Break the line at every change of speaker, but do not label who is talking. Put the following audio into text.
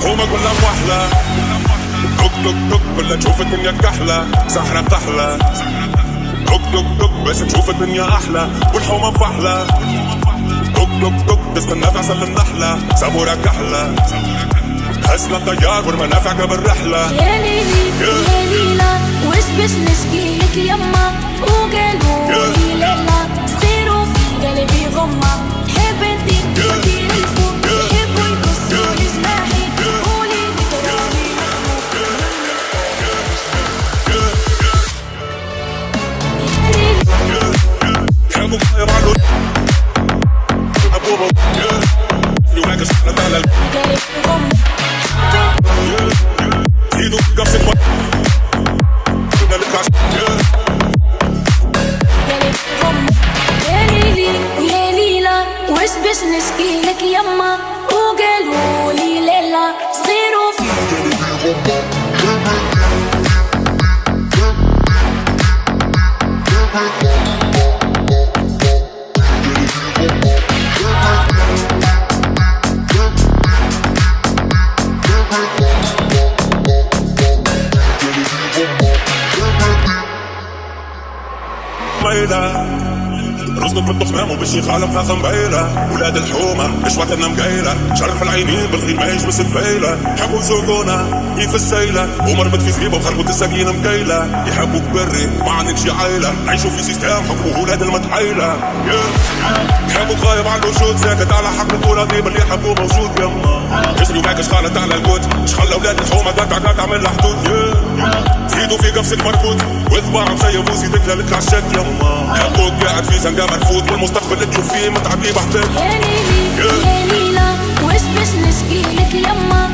هما كلها موحلة توك توك توك كلها تشوف الدنيا كحلة سحرة كحلة توك توك توك بس تشوف الدنيا أحلى والحومة فحلة توك توك توك تستنى في عسل النحلة سابورة كحلة هزنا الطيار والمنافع قبل رحلة.
يا ليلي يا ليلى وش باش نشكيلك يما وقالوا لي ليلى صغيروا في قلبي غمة حب انتي وديني الفوق يحبوا يقصوا لي جناحي قولي ذكراني
حبوا يا معلول أبوبا يومك السنة على
قلبي غمة
ايدو قفصك ما قلبي
غمة يا ليلي ويا ليلى وش باش نشكيلك يما وقالوا لي ليلى صغيروا في
رزقك بالضخمام وبالشيخ عالم خاخة مبيلة ولاد الحومة مش وقتنا مقيلة شرف العينين بالخير ما يعيش بس الفيلة يحبوا يسوقونا كيف السيلة ومربط في زريبة وخربوا الساقين مكيلة يحبوك بري ما عندكش عيلة عيشوا في سيستم حكموا ولاد المتحيلة يحبوك غايب على الوجود ساكت على حق الطرابيب اللي يحبوه موجود يما يسري معاك شخالت على القوت شخل اولاد الحومة قطع من الحدود زيدوا في قفصك مربوط واذبع مسيب وزيدك لك عشاك يما حبوك قاعد في زنقة مرفوض والمستقبل اللي تشوف فيه متعب ليه بحبك
يا ليلي يا ليلى وش باش نشكيلك يما